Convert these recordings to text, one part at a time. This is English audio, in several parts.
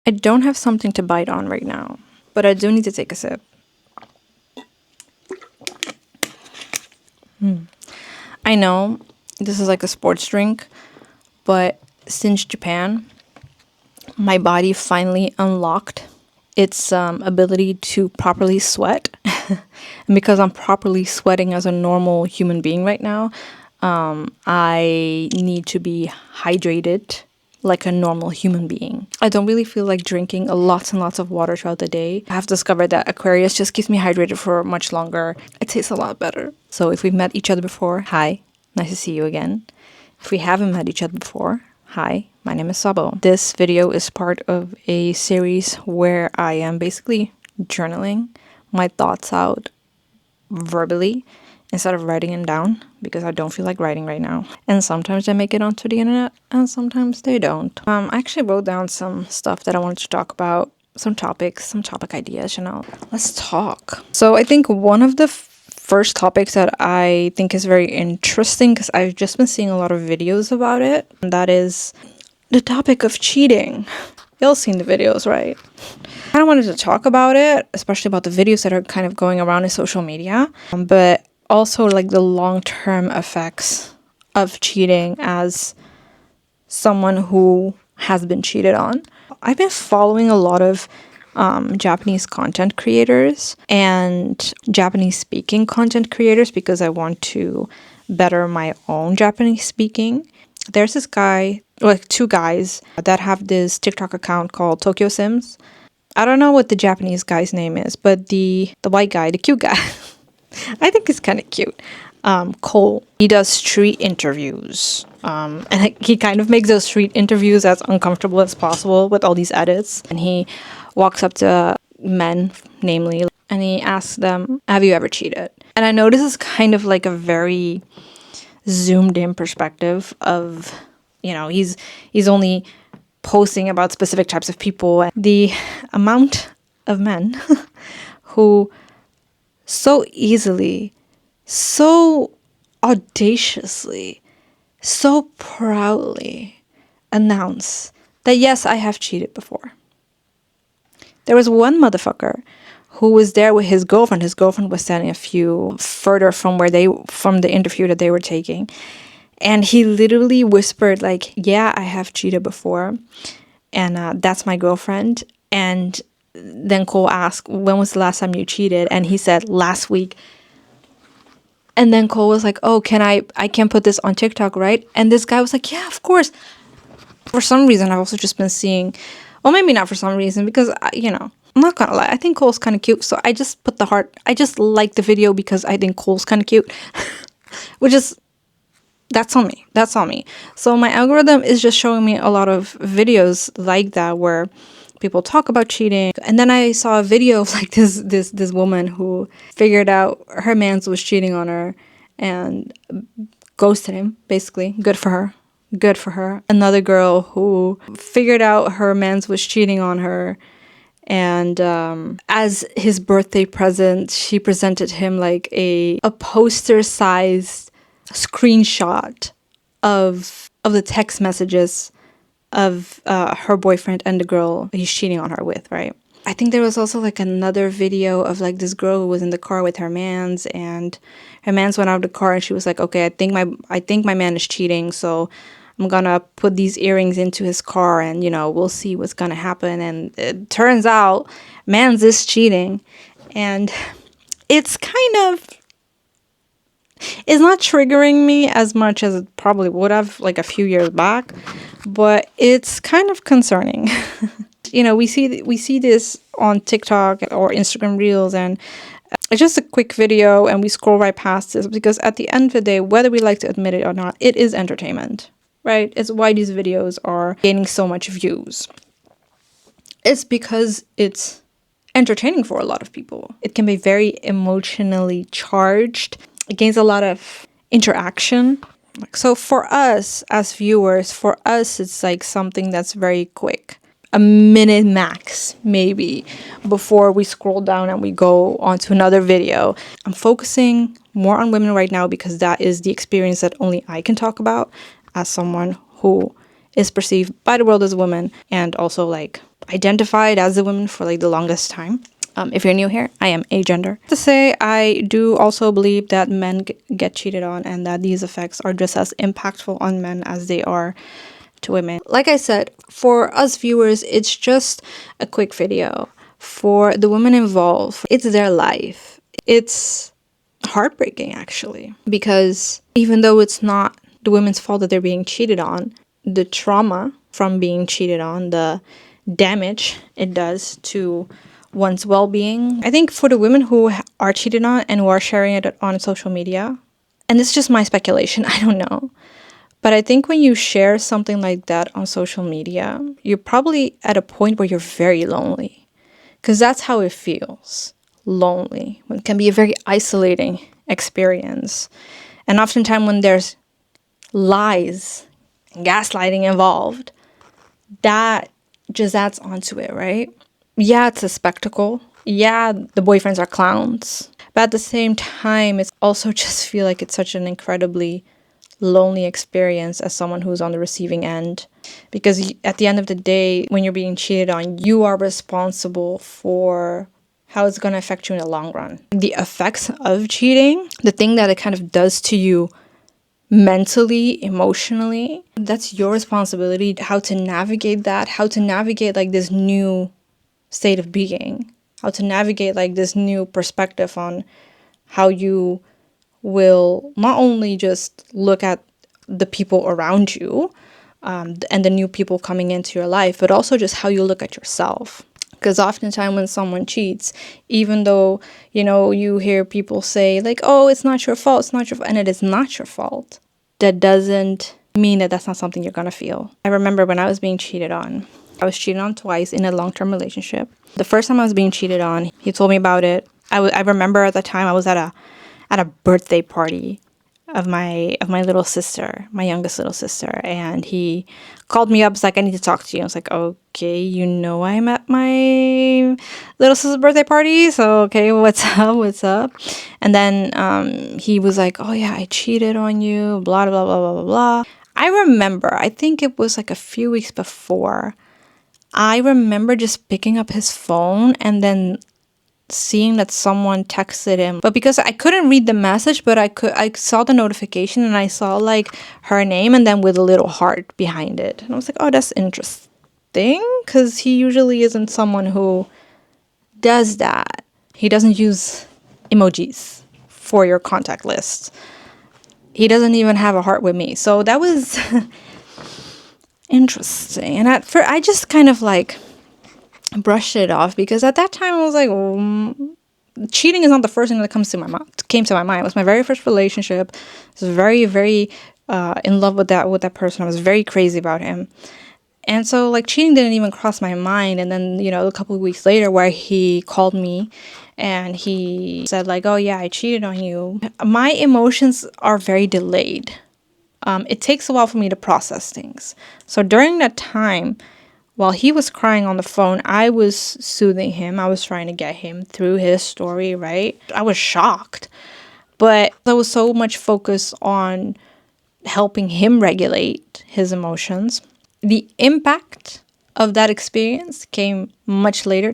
I don't have something to bite on right now, but I do need to take a sip. I know this is like a sports drink, but since Japan, my body finally unlocked its ability to properly sweat. And because I'm properly sweating as a normal human being right now, I need to be hydrated like a normal human being. I don't really feel like drinking lots and lots of water throughout the day. I have discovered that Aquarius just keeps me hydrated for much longer. It tastes a lot better. So if we've met each other before, hi, nice to see you again. If we haven't met each other before, hi, my name is Sabo. This video is part of a series where I am basically journaling my thoughts out verbally instead of writing them down because I don't feel like writing right now. And sometimes they make it onto the internet and sometimes they don't. I actually wrote down some stuff that I wanted to talk about, some topic ideas, Let's talk. So I think one of the first topics that I think is very interesting, because I've just been seeing a lot of videos about it, and that is the topic of cheating. Y'all seen the videos, right? I kind of wanted to talk about it, especially about the videos that are kind of going around in social media, but also like the long-term effects of cheating as someone who has been cheated on. I've been following a lot of Japanese content creators and Japanese speaking content creators because I want to better my own Japanese speaking. There's this guy, like two guys that have this TikTok account called Tokyo Sims. I don't know what the Japanese guy's name is, but the white guy, the cute guy, I think he's kind of cute. Cole. He does street interviews. And he kind of makes those street interviews as uncomfortable as possible with all these edits. And he walks up to men, namely, and he asks them, have you ever cheated? And I know this is kind of like a very zoomed in perspective of, he's only posting about specific types of people. And the amount of men who so easily, so audaciously, so proudly announce that yes, I have cheated before. There was one motherfucker who was there with his girlfriend. His girlfriend was standing a few further from from the interview that they were taking. And he literally whispered like, yeah, I have cheated before. And that's my girlfriend. And then Cole asked, when was the last time you cheated? And he said, last week. And then Cole was like, oh, I can put this on TikTok, right? And this guy was like, yeah, of course. For some reason, I've also just been seeing, well, maybe not for some reason, because, I'm not gonna lie, I think Cole's kind of cute. So I just put the heart, I just like the video because I think Cole's kind of cute. Which is, that's on me. That's on me. So my algorithm is just showing me a lot of videos like that where people talk about cheating. And then I saw a video of like this woman who figured out her man's was cheating on her and ghosted him, basically. Good for her. Good for her. Another girl who figured out her man's was cheating on her, and as his birthday present, she presented him like a poster-sized screenshot of the text messages of her boyfriend and the girl he's cheating on her with, right? I think there was also like another video of like this girl who was in the car with her mans, and her mans went out of the car and she was like, okay, I think my man is cheating, so I'm gonna put these earrings into his car and we'll see what's gonna happen. And it turns out mans is cheating, and it's not triggering me as much as it probably would have like a few years back, but it's kind of concerning. We see this on TikTok or Instagram Reels, and it's just a quick video and we scroll right past this because at the end of the day, whether we like to admit it or not, it is entertainment, right? It's why these videos are gaining so much views. It's because it's entertaining for a lot of people. It can be very emotionally charged. It gains a lot of interaction. So for us as viewers, it's like something that's very quick. A minute max, maybe, before we scroll down and we go on to another video. I'm focusing more on women right now because that is the experience that only I can talk about as someone who is perceived by the world as a woman, and also like identified as a woman for like the longest time. If you're new here, I am agender. To say, I do also believe that men get cheated on, and that these effects are just as impactful on men as they are to women. Like I said, for us viewers, it's just a quick video. For the women involved, it's their life. It's heartbreaking, actually, because even though it's not the women's fault that they're being cheated on, the trauma from being cheated on, the damage it does to one's well-being. I think for the women who are cheated on and who are sharing it on social media, and this is just my speculation, I don't know, but I think when you share something like that on social media, you're probably at a point where you're very lonely, because that's how it feels. Lonely. It can be a very isolating experience. And oftentimes when there's lies and gaslighting involved, that just adds onto it, right? Yeah, it's a spectacle. Yeah, the boyfriends are clowns. But at the same time, it's also just feel like it's such an incredibly lonely experience as someone who's on the receiving end. Because at the end of the day, when you're being cheated on, you are responsible for how it's going to affect you in the long run. The effects of cheating, the thing that it kind of does to you mentally, emotionally, that's your responsibility. How to navigate that, how to navigate like this new state of being, how to navigate like this new perspective on how you will not only just look at the people around you and the new people coming into your life, but also just how you look at yourself. Because oftentimes when someone cheats, even though, you know, you hear people say like, oh, it's not your fault, it's not your fault, and it is not your fault, that doesn't mean that that's not something you're going to feel. I remember when I was being cheated on, I was cheated on twice in a long-term relationship. The first time I was being cheated on, he told me about it. I remember at the time I was at a birthday party of my little sister, my youngest little sister, and he called me up. It's like, I need to talk to you. I was like, okay, you know, I'm at my little sister's birthday party, so okay, what's up? And then he was like, oh yeah, I cheated on you, blah blah blah blah blah blah. I remember, I think it was like a few weeks before, I remember just picking up his phone and then seeing that someone texted him, but because I couldn't read the message, but I saw the notification, and I saw like her name and then with a little heart behind it, and I was like, oh, that's interesting, because he usually isn't someone who does that. He doesn't use emojis for your contact list. He doesn't even have a heart with me, so that was interesting. And I just kind of like brushed it off, because at that time I was like, cheating is not the first thing that came to my mind. It was my very first relationship. I was very, very in love with that person. I was very crazy about him. And so like cheating didn't even cross my mind. And then, you know, a couple of weeks later, where he called me and he said like, oh yeah, I cheated on you. My emotions are very delayed. It takes a while for me to process things. So during that time, while he was crying on the phone, I was soothing him. I was trying to get him through his story, right? I was shocked, but there was so much focus on helping him regulate his emotions. The impact of that experience came much later,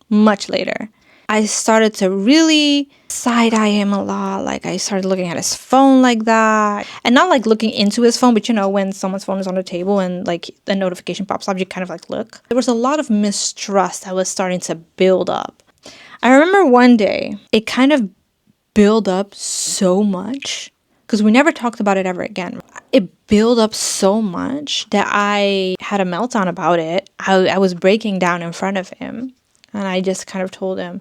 much later. I started to really side-eye him a lot. Like, I started looking at his phone like that. And not like looking into his phone, but you know, when someone's phone is on the table and like the notification pops up, you kind of like look. There was a lot of mistrust that was starting to build up. I remember one day, it kind of built up so much, because we never talked about it ever again. It built up so much that I had a meltdown about it. I was breaking down in front of him. And I just kind of told him,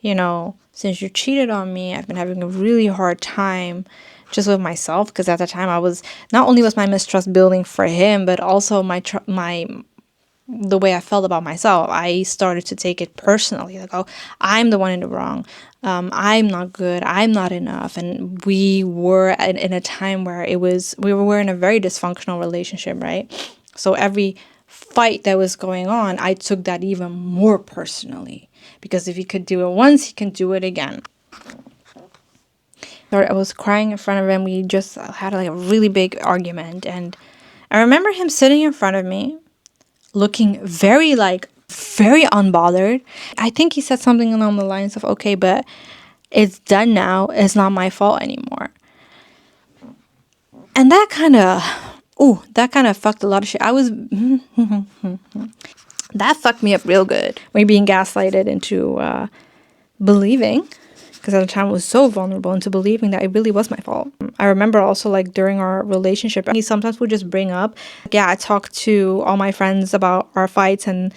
you know, since you cheated on me, I've been having a really hard time just with myself, because at the time I was, not only was my mistrust building for him, but also the way I felt about myself. I started to take it personally, like, oh, I'm the one in the wrong. I'm not good. I'm not enough. And we were in a time where we were in a very dysfunctional relationship, right? So every fight that was going on, I took that even more personally, because if he could do it once, he can do it again. I was crying in front of him. We just had like a really big argument, and I remember him sitting in front of me, looking very unbothered. I think he said something along the lines of, okay, but it's done now. It's not my fault anymore. And that kind of fucked a lot of shit. That fucked me up real good. Me being gaslighted into believing, because at the time I was so vulnerable, into believing that it really was my fault. I remember also like during our relationship, he sometimes would just bring up, yeah, I talked to all my friends about our fights and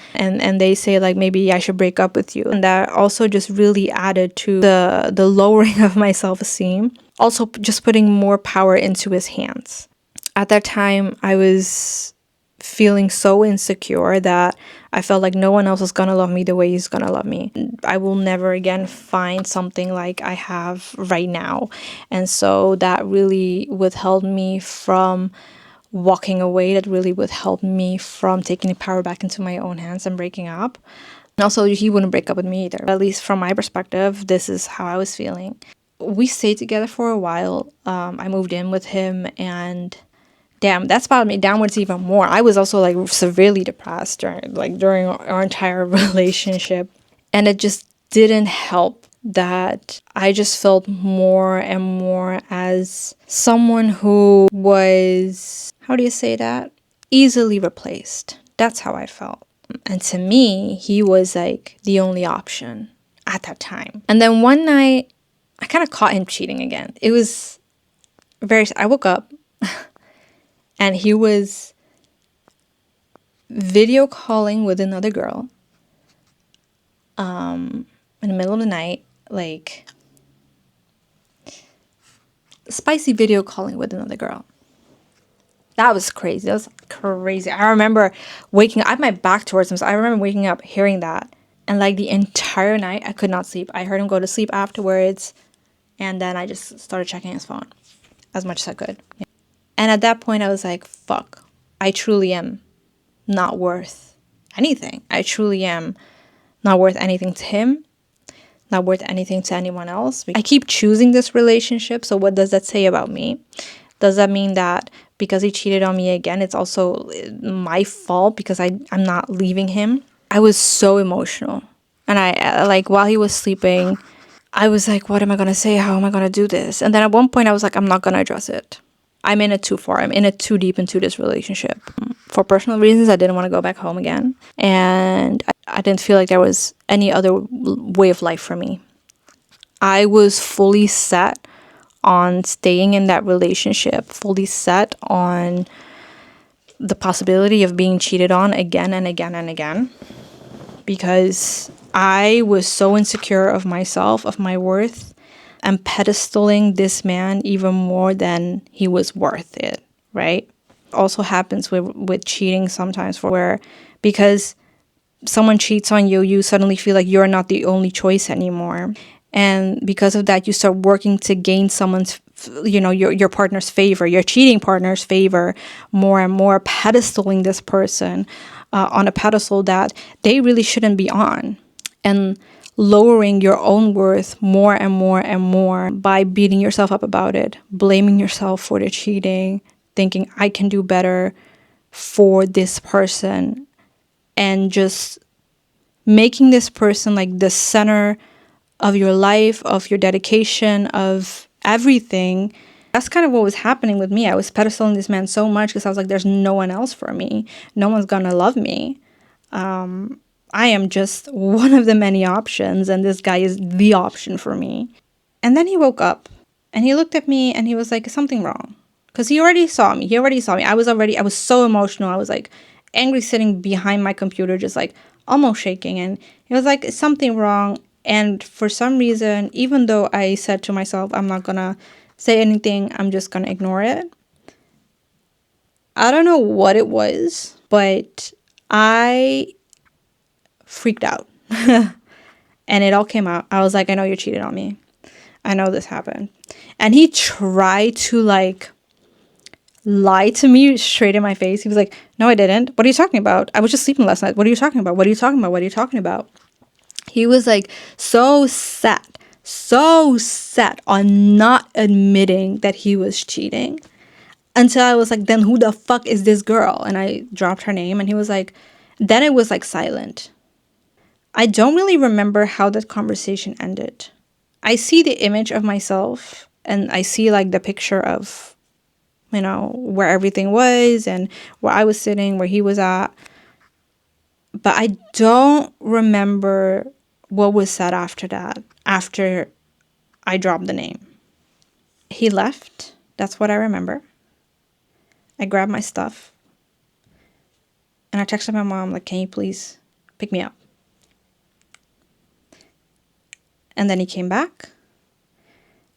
they say like maybe I should break up with you. And that also just really added to the lowering of my self-esteem. Also just putting more power into his hands. At that time, I was feeling so insecure that I felt like no one else is gonna love me the way he's gonna love me. I will never again find something like I have right now. And so that really withheld me from walking away. That really withheld me from taking the power back into my own hands and breaking up. And also, he wouldn't break up with me either. At least from my perspective, this is how I was feeling. We stayed together for a while. I moved in with him, and damn, that spotted me downwards even more. I was also like severely depressed during our entire relationship. And it just didn't help that I just felt more and more as someone who was, how do you say that? Easily replaced. That's how I felt. And to me, he was like the only option at that time. And then one night, I kind of caught him cheating again. It was I woke up and he was video calling with another girl in the middle of the night, like spicy video calling with another girl. That was crazy. That was crazy. I remember waking up, I had my back towards him, so I remember waking up hearing that. And like the entire night, I could not sleep. I heard him go to sleep afterwards, and then I just started checking his phone as much as I could. And at that point, I was like, fuck, I truly am not worth anything. I truly am not worth anything to him, not worth anything to anyone else. I keep choosing this relationship, so what does that say about me? Does that mean that because he cheated on me again, it's also my fault because I'm not leaving him? I was so emotional. And I like, while he was sleeping, I was like, what am I going to say? How am I going to do this? And then at one point I was like, I'm not going to address it. I'm in it too far. I'm in it too deep into this relationship. For personal reasons, I didn't want to go back home again. And I didn't feel like there was any other way of life for me. I was fully set on staying in that relationship, fully set on the possibility of being cheated on again and again and again. Because I was so insecure of myself, of my worth, and pedestaling this man even more than he was worth it, right? Also happens with cheating sometimes, where because someone cheats on you, you suddenly feel like you're not the only choice anymore. And because of that, you start working to gain someone's, your partner's favor, your cheating partner's favor more and more, pedestaling this person on a pedestal that they really shouldn't be on. And lowering your own worth more and more and more by beating yourself up about it, blaming yourself for the cheating, thinking I can do better for this person, and just making this person like the center of your life, of your dedication, of everything. That's kind of what was happening with me. I was pedestaling this man so much because I was like, there's no one else for me. No one's gonna love me. I am just one of the many options, and this guy is the option for me. And then he woke up and he looked at me and he was like, is something wrong? Because he already saw me. I was so emotional. I was like angry, sitting behind my computer, just like almost shaking. And he was like, is something wrong? And for some reason, even though I said to myself, I'm not gonna say anything, I'm just gonna ignore it. I don't know what it was, but I freaked out. And it all came out. I was like, I know you cheated on me. I know this happened. And he tried to like lie to me straight in my face. He was like, no, I didn't. What are you talking about? I was just sleeping last night. What are you talking about? What are you talking about? What are you talking about? He was like so set on not admitting that he was cheating. until I was like, then who the fuck is this girl? And I dropped her name, and he was like, then it was like silent. I don't really remember how that conversation ended. I see the image of myself, and I see like the picture of, where everything was and where I was sitting, where he was at. But I don't remember what was said after that, after I dropped the name. He left. That's what I remember. I grabbed my stuff and I texted my mom, like, can you please pick me up? And then he came back.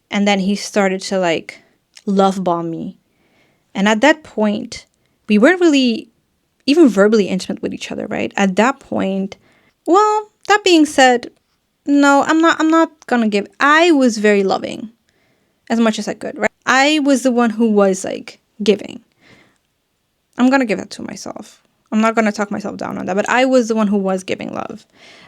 And then he started to like love bomb me. And at that point, we weren't really even verbally intimate with each other, right? At that point, well, that being said, no, I'm not gonna give. I was very loving as much as I could, right? I was the one who was like giving. I'm gonna give that to myself. I'm not gonna talk myself down on that, but I was the one who was giving love.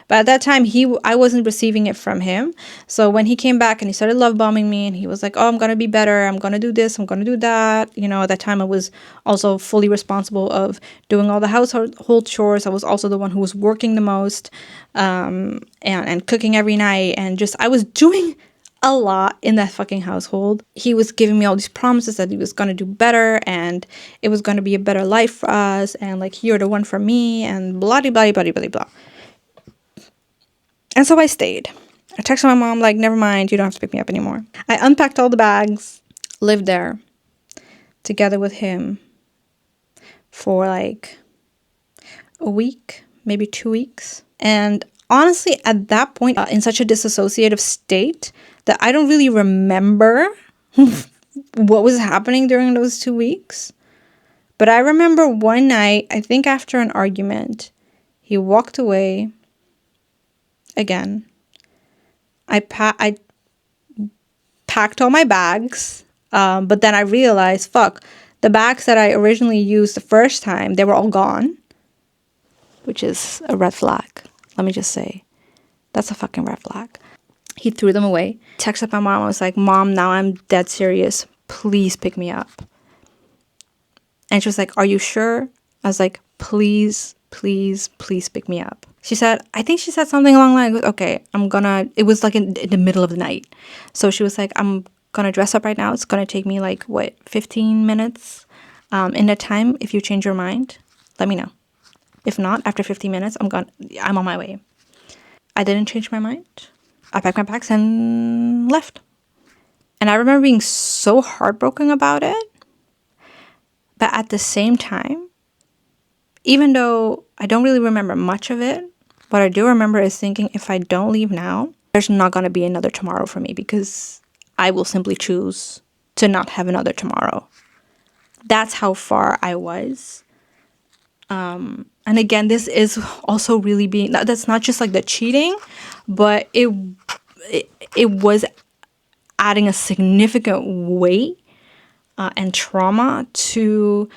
But at that time, I wasn't receiving it from him. So when he came back and he started love bombing me, and he was like, "Oh, I'm gonna be better. I'm gonna do this. I'm gonna do that." At that time, I was also fully responsible of doing all the household chores. I was also the one who was working the most, and cooking every night, and just I was doing a lot in that fucking household. He was giving me all these promises that he was going to do better, and it was going to be a better life for us, and like, you're the one for me, and blah blah blah blah blah blah. And so I stayed. I texted my mom, like, never mind, you don't have to pick me up anymore. I unpacked all the bags, lived there together with him for like a week, maybe 2 weeks. And honestly, at that point, in such a disassociative state that I don't really remember what was happening during those 2 weeks. But I remember one night, I think after an argument, he walked away again. I packed all my bags, but then I realized, fuck, the bags that I originally used the first time, they were all gone, which is a red flag. Let me just say, that's a fucking red flag. He threw them away. Texted my mom. I was like, Mom, now I'm dead serious. Please pick me up. And she was like, are you sure? I was like, please, please, please pick me up. I think she said something along the lines, okay, it was like in the middle of the night. So she was like, I'm going to dress up right now. It's going to take me like, 15 minutes. In that time, if you change your mind, let me know. If not, after 15 minutes, I'm on my way. I didn't change my mind. I packed my bags and left. And I remember being so heartbroken about it. But at the same time, even though I don't really remember much of it, what I do remember is thinking, if I don't leave now, there's not going to be another tomorrow for me, because I will simply choose to not have another tomorrow. That's how far I was. And again, this is also really that's not just like the cheating, but it was adding a significant weight and trauma to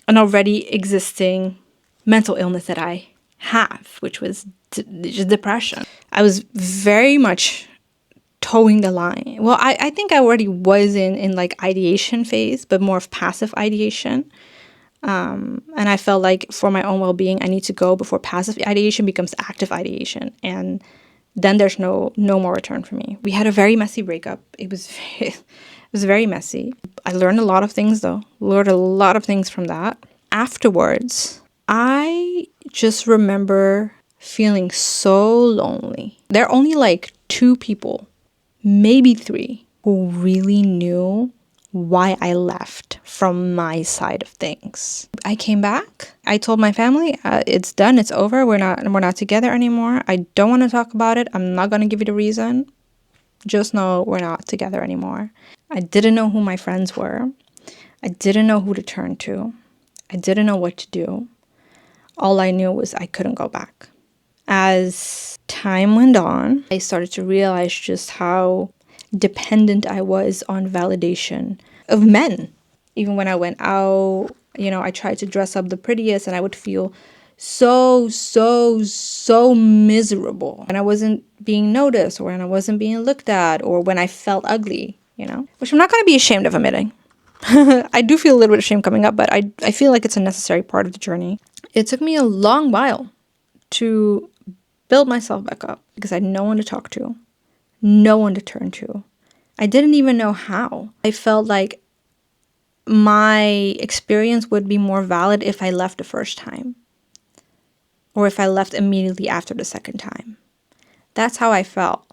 an already existing mental illness that I have, which was just depression. I was very much towing the line. Well, I think I already was in like ideation phase, but more of passive ideation. And I felt like for my own well-being, I need to go before passive ideation becomes active ideation. And then there's no more return for me. We had a very messy breakup. It was very messy. I learned a lot of things though. Learned a lot of things from that. Afterwards, I just remember feeling so lonely. There are only like 2 people, maybe 3, who really knew why I left from my side of things. I came back. I told my family, it's done, it's over. We're not together anymore. I don't want to talk about it. I'm not going to give you the reason. Just know we're not together anymore. I didn't know who my friends were. I didn't know who to turn to. I didn't know what to do. All I knew was I couldn't go back. As time went on, I started to realize just how dependent I was on validation of men. Even when I went out, I tried to dress up the prettiest, and I would feel so miserable when I wasn't being noticed, or when I wasn't being looked at, or when I felt ugly, which I'm not going to be ashamed of admitting. I do feel a little bit of shame coming up, but I feel like it's a necessary part of the journey. It took me a long while to build myself back up because I had no one to talk to, no one to turn to. I didn't even know how. I felt like my experience would be more valid if I left the first time or if I left immediately after the second time. That's how I felt.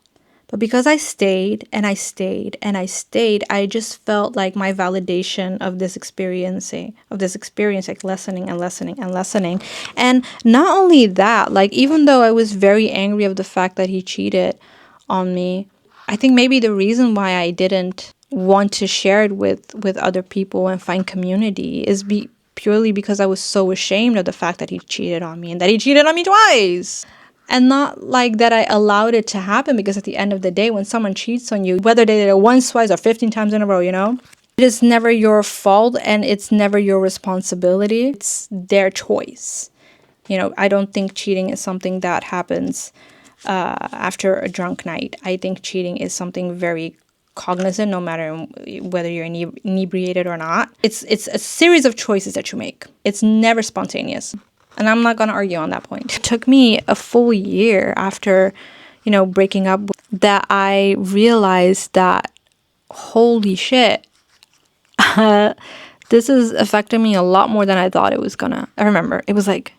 But because I stayed and I stayed and I stayed, I just felt like my validation of this experience, like lessening and lessening and lessening. And not only that, like even though I was very angry of the fact that he cheated on me, I think maybe the reason why I didn't want to share it with other people and find community is purely because I was so ashamed of the fact that he cheated on me and that he cheated on me twice. And not like that I allowed it to happen, because at the end of the day, when someone cheats on you, whether they did it once, twice, or 15 times in a row, it is never your fault and it's never your responsibility. It's their choice. I don't think cheating is something that happens after a drunk night. I think cheating is something very cognizant, no matter whether you're inebriated or not. It's a series of choices that you make. It's never spontaneous. And I'm not going to argue on that point. It took me a full year after, breaking up that I realized that, holy shit, this is affecting me a lot more than I thought it was gonna. I remember it was like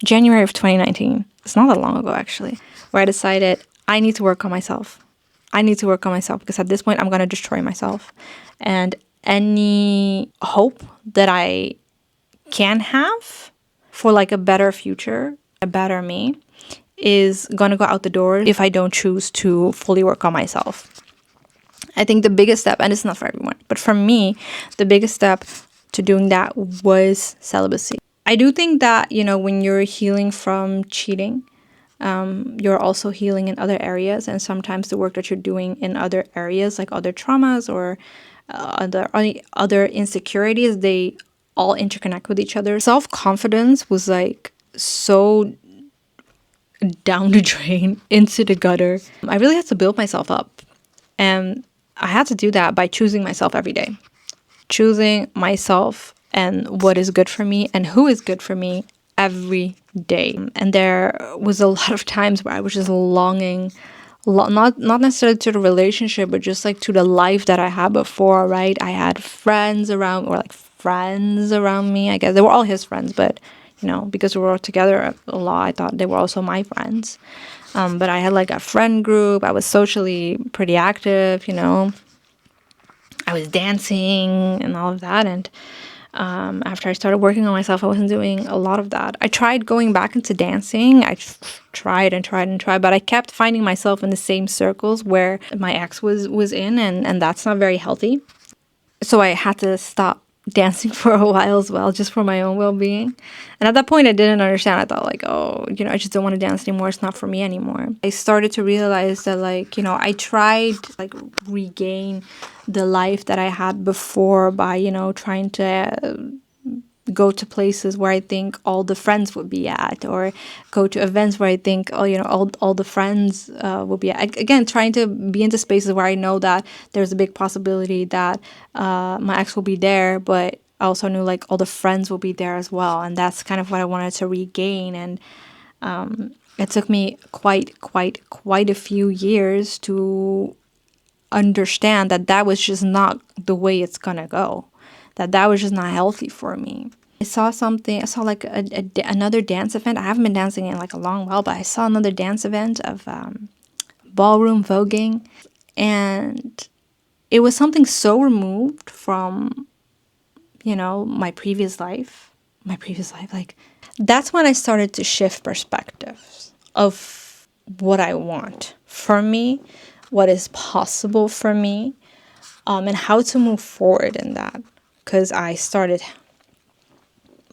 January of 2019. It's not that long ago, actually, where I decided I need to work on myself. I need to work on myself because at this point I'm going to destroy myself. And any hope that I can have for like a better future, a better me, is going to go out the door if I don't choose to fully work on myself. I think the biggest step, and it's not for everyone, but for me, the biggest step to doing that was celibacy. I do think that, when you're healing from cheating, you're also healing in other areas. And sometimes the work that you're doing in other areas, like other traumas or other insecurities, they all interconnect with each other. Self-confidence was like so down the drain, into the gutter. I really had to build myself up. And I had to do that by choosing myself every day. Choosing myself and what is good for me and who is good for me every day. And there was a lot of times where I was just longing, not necessarily to the relationship, but just like to the life that I had before, right? I had friends around me. I guess they were all his friends, but because we were all together a lot, I thought they were also my friends. But I had like a friend group. I was socially pretty active, I was dancing and all of that. And after I started working on myself, I wasn't doing a lot of that. I tried going back into dancing. I tried and tried and tried, but I kept finding myself in the same circles where my ex was in, and that's not very healthy. So I had to stop dancing for a while as well, just for my own well-being. And at that point, I didn't understand. I thought like, oh, I just don't want to dance anymore. It's not for me anymore. I started to realize that like, I tried like regain the life that I had before by, trying to go to places where I think all the friends would be at, or go to events where I think, all the friends will be at. Again, trying to be into spaces where I know that there's a big possibility that my ex will be there, but I also knew like all the friends will be there as well. And that's kind of what I wanted to regain. And it took me quite a few years to understand that was just not the way it's gonna go. That was just not healthy for me. I saw like another dance event. I haven't been dancing in like a long while, but I saw another dance event of ballroom voguing. And it was something so removed from, my previous life. Like, that's when I started to shift perspectives of what I want for me, what is possible for me, and how to move forward in that. Because I started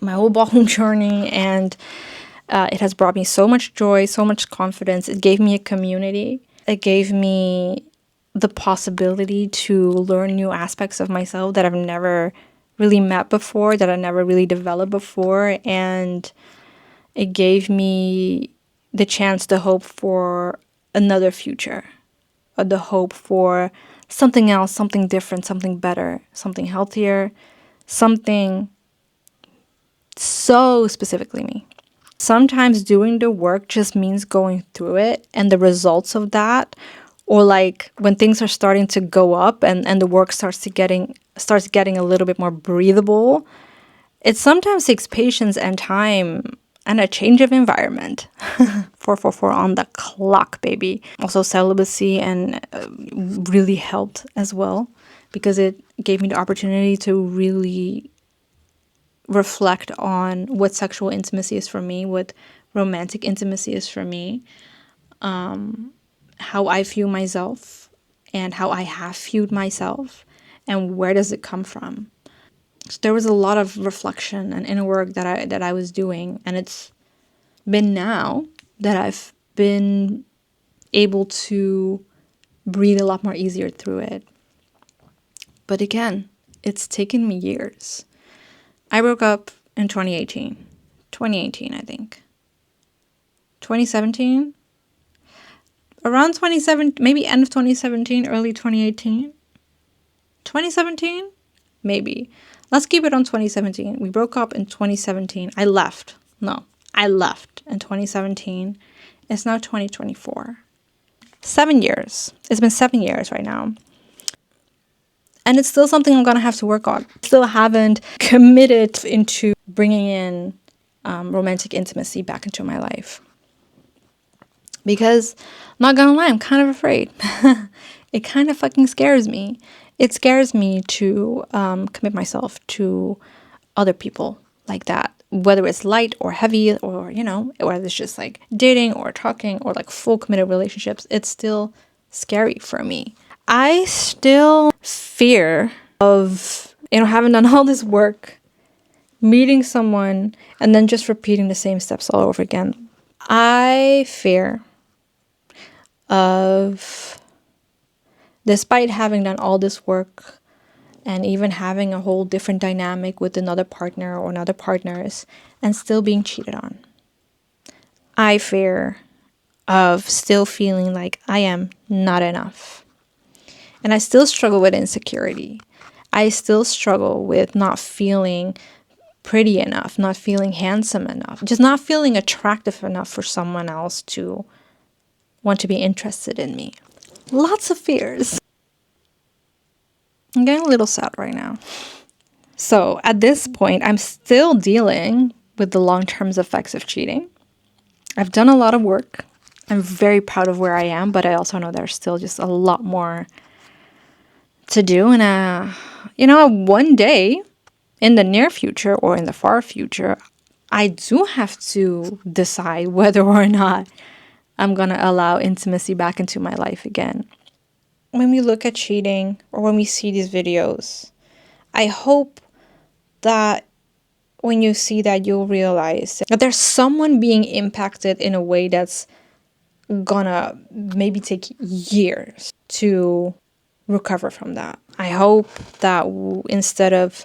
my whole ballroom journey, and it has brought me so much joy, so much confidence. It gave me a community. It gave me the possibility to learn new aspects of myself that I've never really met before, that I never really developed before. And it gave me the chance to hope for another future. the hope for something else, something different, something better, something healthier, something so specifically me. Sometimes doing the work just means going through it, and the results of that, or like when things are starting to go up and the work starts getting a little bit more breathable, it sometimes takes patience and time and a change of environment. 444 on the clock, baby. Also, celibacy and really helped as well, because it gave me the opportunity to really reflect on what sexual intimacy is for me, what romantic intimacy is for me, how I view myself and how I have viewed myself, and where does it come from. So there was a lot of reflection and inner work that I was doing, and it's been now that I've been able to breathe a lot more easier through it. But again, it's taken me years. I broke up in 2018. 2018, I think. 2017? Around 2017, maybe end of 2017, early 2018. 2017? Maybe. Let's keep it on 2017. We broke up in 2017. I left in 2017. It's now 2024. 7 years. It's been 7 years right now. And it's still something I'm going to have to work on. Still haven't committed into bringing in romantic intimacy back into my life. Because, I'm not going to lie, I'm kind of afraid. It kind of fucking scares me. It scares me to commit myself to other people like that. Whether it's light or heavy, or, whether it's just like dating or talking or like full committed relationships, it's still scary for me. I still fear of, having done all this work, meeting someone, and then just repeating the same steps all over again. I fear of, despite having done all this work and even having a whole different dynamic with another partner or another partners, and still being cheated on. I fear of still feeling like I am not enough. And I still struggle with insecurity. I still struggle with not feeling pretty enough, not feeling handsome enough, just not feeling attractive enough for someone else to want to be interested in me. Lots of fears. I'm getting a little sad right now. So at this point, I'm still dealing with the long-term effects of cheating. I've done a lot of work. I'm very proud of where I am, but I also know there's still just a lot more to do. And, one day in the near future or in the far future, I do have to decide whether or not I'm going to allow intimacy back into my life again. When we look at cheating or when we see these videos, I hope that when you see that, you'll realize that there's someone being impacted in a way that's gonna maybe take years to recover from that. I hope that instead of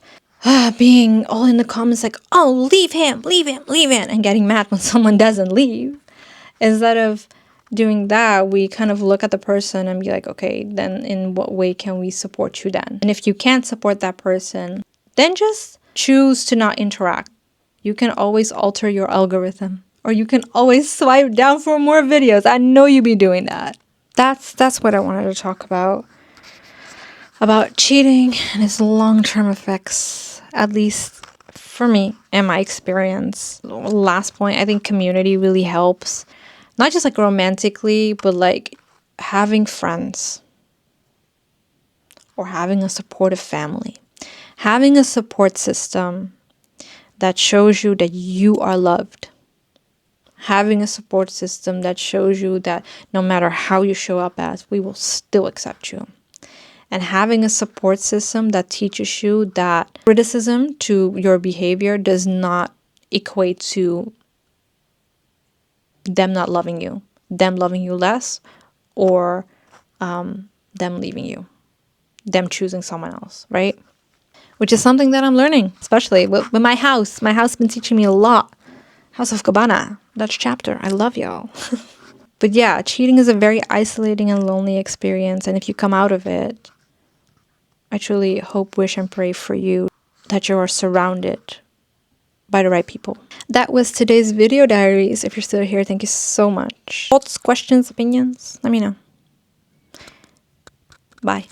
being all in the comments like, oh, leave him, and getting mad when someone doesn't leave, instead of doing that, we kind of look at the person and be like, okay, then in what way can we support you then? And if you can't support that person, then just choose to not interact. You can always alter your algorithm, or you can always swipe down for more videos. I know you be doing that. That's what I wanted to talk about cheating and its long-term effects, at least for me and my experience. Last point, I think community really helps. Not just like romantically, but like having friends or having a supportive family. Having a support system that shows you that you are loved. Having a support system that shows you that no matter how you show up as, we will still accept you. And having a support system that teaches you that criticism to your behavior does not equate to them not loving you, them loving you less, or them leaving you, them choosing someone else, right? Which is something that I'm learning, especially with my house. My house has been teaching me a lot. House of Cabana, Dutch chapter. I love y'all. But yeah, cheating is a very isolating and lonely experience. And if you come out of it, I truly hope, wish, and pray for you that you are surrounded by the right people. That was today's video diaries. If you're still here, thank you so much. Thoughts, questions, opinions? Let me know. Bye.